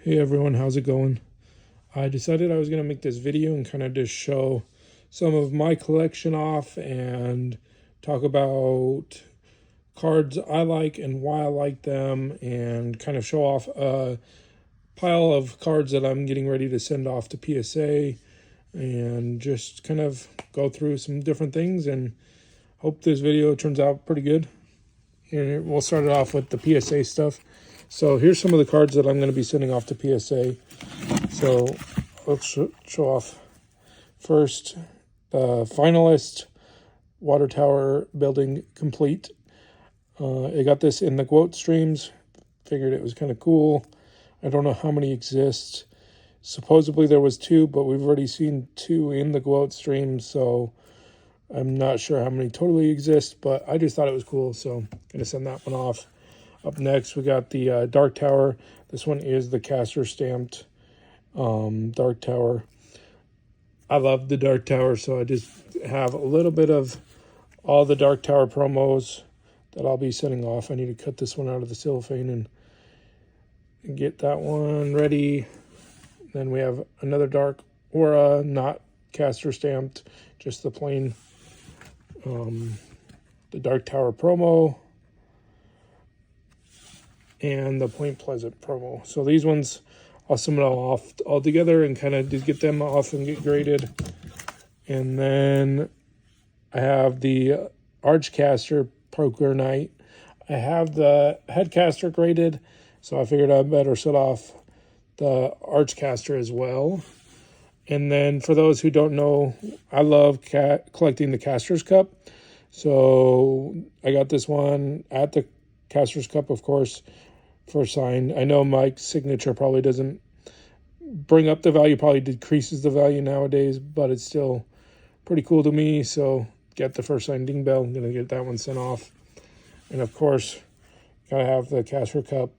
Hey everyone, how's it going? I decided I was going to make this video and kind of just show some of my collection off and talk about cards I like and why I like them, and kind of show off a pile of cards that I'm getting ready to send off to PSA, and just kind of go through some different things and hope this video turns out pretty good. And we'll start it off with the PSA stuff. So here's some of the cards that I'm going to be sending off to PSA. So let's show off first the finalist water tower building complete. I got this in the quote streams. Figured it was kind of cool. I don't know how many exist. Supposedly there was 2, but we've already seen 2 in the quote streams, so I'm not sure how many totally exist, but I just thought it was cool, so I'm going to send that one off. Up next, we got the Dark Tower. This one is the caster stamped Dark Tower. I love the Dark Tower, so I just have a little bit of all the Dark Tower promos that I'll be sending off. I need to cut this one out of the cellophane and get that one ready. Then we have another Dark Aura, not caster stamped, just the plain the Dark Tower promo and the Point Pleasant promo. So these ones I'll sum it all off all together and kind of just get them off and get graded. And then I have the Archcaster Poker Night. I have the Headcaster graded, so I figured I'd better set off the Archcaster as well. And then for those who don't know, I love collecting the Caster's Cup. So I got this one at the Caster's Cup, of course, for signed. I know Mike's signature probably doesn't bring up the value, probably decreases the value nowadays, but it's still pretty cool to me. So get the first signed ding bell. I'm going to get that one sent off. And of course, gotta have the Caster Cup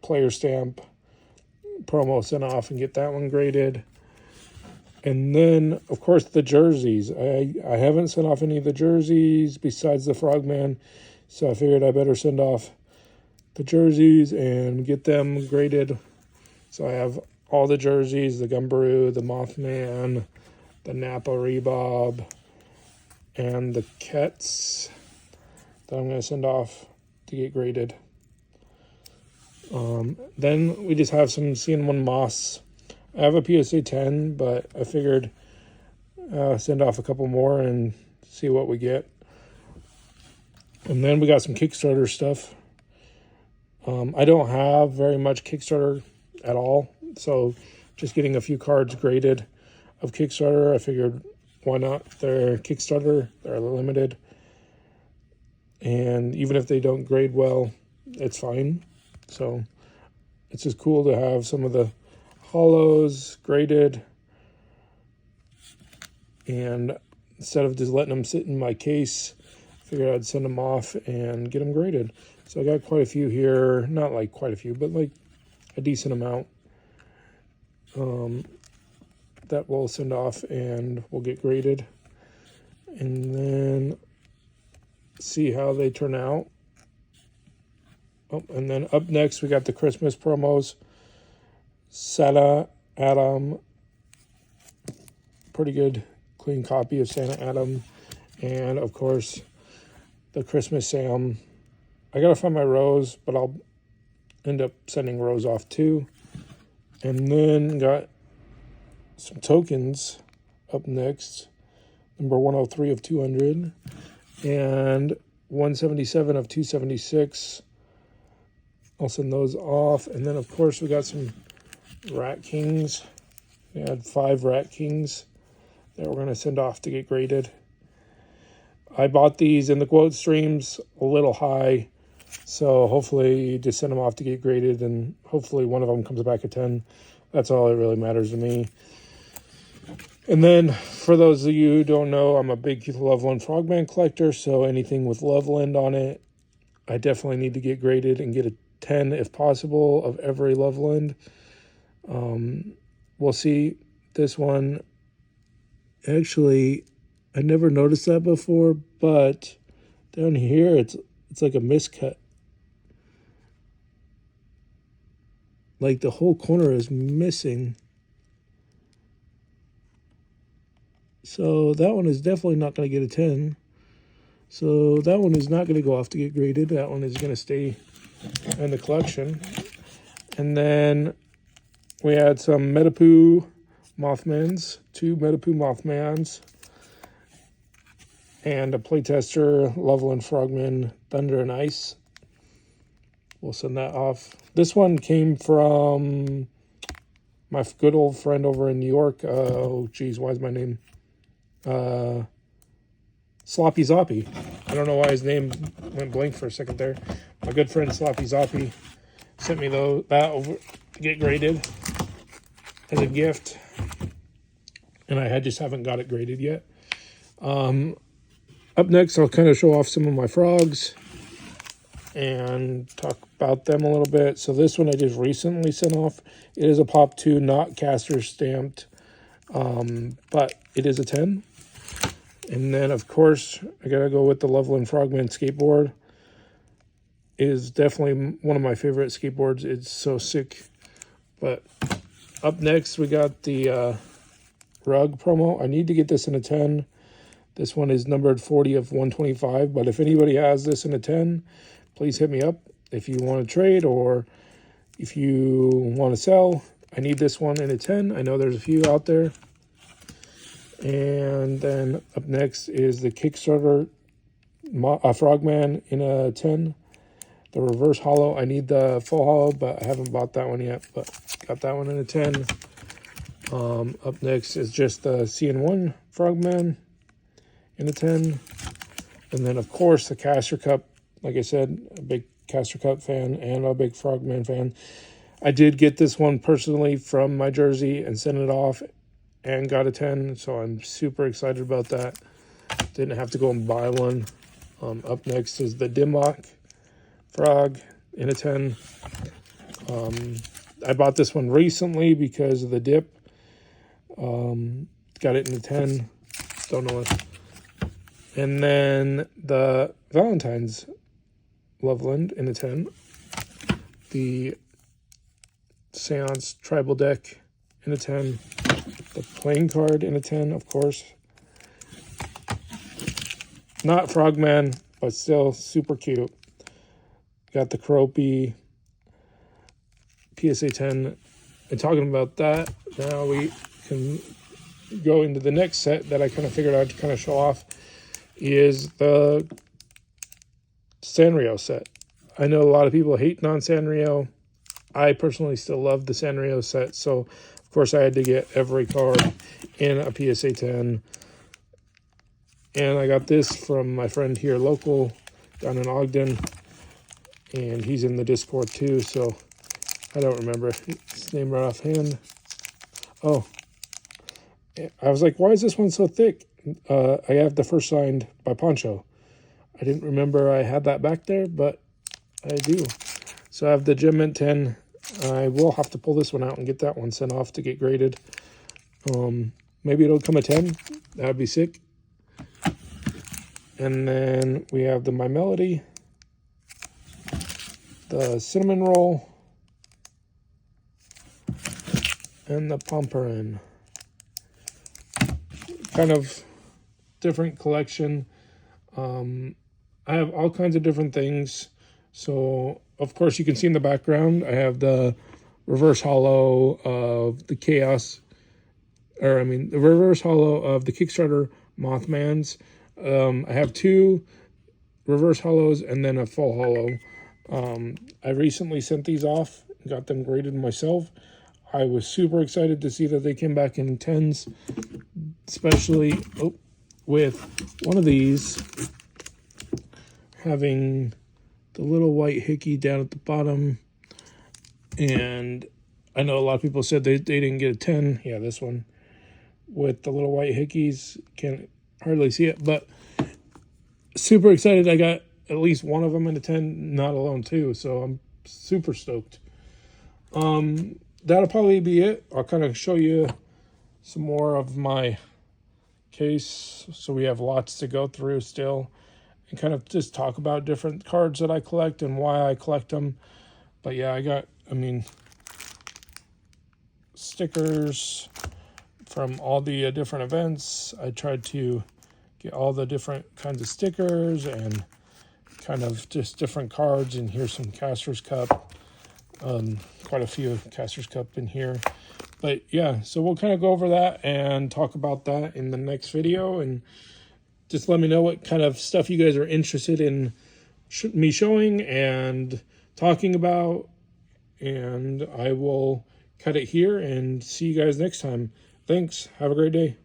player stamp promo sent off and get that one graded. And then, of course, the jerseys. I haven't sent off any of the jerseys besides the Frogman, so I figured I better send off the jerseys and get them graded. So I have all the jerseys, the Gumbaroo, the Mothman, the Napa Rebob, and the Kets that I'm going to send off to get graded. Then we just have some CN1 Moss. I have a PSA 10, but I figured send off a couple more and see what we get. And then we got some Kickstarter stuff. I don't have very much Kickstarter at all, so just getting a few cards graded of Kickstarter, I figured why not? They're Kickstarter, they're limited, and even if they don't grade well, it's fine. So it's just cool to have some of the hollows graded, and instead of just letting them sit in my case, I figured I'd send them off and get them graded. So I got quite a few here, not like quite a few, but like a decent amount that we'll send off and we'll get graded, and then see how they turn out. Oh, and then up next we got the Christmas promos. Santa Adam, pretty good clean copy of Santa Adam, and of course the Christmas Sam. I gotta find my Rose, but I'll end up sending Rose off too. And then got some tokens up next, number 103 of 200 and 177 of 276. I'll send those off. And then of course we got some Rat Kings. We had 5 Rat Kings that we're going to send off to get graded. I bought these in the quote streams a little high, so hopefully just send them off to get graded, and hopefully one of them comes back a 10. That's all that really matters to me. And then for those of you who don't know, I'm a big Loveland Frogman collector, so anything with Loveland on it, I definitely need to get graded and get a 10 if possible of every Loveland. We'll see. This one, actually, I never noticed that before, but down here it's like a miscut. like the whole corner is missing. So that one is definitely not going to get a 10. So that one is not going to go off to get graded. That one is going to stay in the collection. And then we had some Metapoo Mothmans, 2 Metapoo Mothmans, and a playtester, Loveland Frogman, Thunder and Ice. We'll send that off. This one came from my good old friend over in New York. Oh, geez, why is my name? Sloppy Zoppy. I don't know why his name went blank for a second there. My good friend Sloppy Zoppy sent me that over to get graded as a gift, and I just haven't got it graded yet. Up next, I'll kind of show off some of my frogs and talk about them a little bit. So this one I just recently sent off. It is a Pop 2, not caster stamped, but it is a 10. And then, of course, I gotta go with the Loveland Frogman skateboard. It is definitely one of my favorite skateboards. It's so sick. But up next, we got the rug promo. I need to get this in a 10. This one is numbered 40 of 125. But if anybody has this in a 10, please hit me up. If you want to trade or if you want to sell, I need this one in a 10. I know there's a few out there. And then up next is the Kickstarter Frogman in a 10. The reverse hollow. I need the full hollow, but I haven't bought that one yet. But got that one in a 10. Up next is just the CN1 Frogman in a 10. And then, of course, the Caster Cup. Like I said, a big Caster Cup fan and a big Frogman fan. I did get this one personally from my jersey and sent it off and got a 10, so I'm super excited about that. Didn't have to go and buy one. Up next is the Dimlock Frog in a 10. I bought this one recently because of the dip. Got it in a 10. Don't know it. And then the Valentine's Loveland in a 10. The Seance Tribal Deck in a 10. The playing card in a 10, of course. Not Frogman, but still super cute. Got the Croppy PSA 10. And talking about that, now we can go into the next set that I kind of figured out to kind of show off is the Sanrio set. I know a lot of people hate non-Sanrio. I personally still love the Sanrio set, so of course I had to get every card in a PSA 10. And I got this from my friend here local down in Ogden, and he's in the Discord too, so I don't remember his name right offhand. Oh, I was like, why is this one so thick? I have the first signed by Poncho. I didn't remember I had that back there, but I do. So I have the Gem Mint 10. I will have to pull this one out and get that one sent off to get graded. Maybe it'll come a 10. That would be sick. And then we have the My Melody, the Cinnamon Roll, and the Pomperin. Kind of different collection. I have all kinds of different things. So, of course, you can see in the background, I have the reverse hollow of the Chaos, the reverse hollow of the Kickstarter Mothmans. I have 2 reverse hollows and then a full hollow. I recently sent these off and got them graded myself. I was super excited to see that they came back in 10s, especially with one of these having the little white hickey down at the bottom. And I know a lot of people said they didn't get a 10. Yeah, this one with the little white hickeys. Can't hardly see it, but super excited. I got at least one of them in a 10, not alone too, so I'm super stoked. That'll probably be it. I'll kind of show you some more of my case, so we have lots to go through still, and kind of just talk about different cards that I collect and why I collect them. But yeah, stickers from all the different events. I tried to get all the different kinds of stickers and kind of just different cards. And here's some Caster's Cup. Quite a few Caster's Cup in here. But yeah, so we'll kind of go over that and talk about that in the next video. And just let me know what kind of stuff you guys are interested in me showing and talking about. And I will cut it here and see you guys next time. Thanks. Have a great day.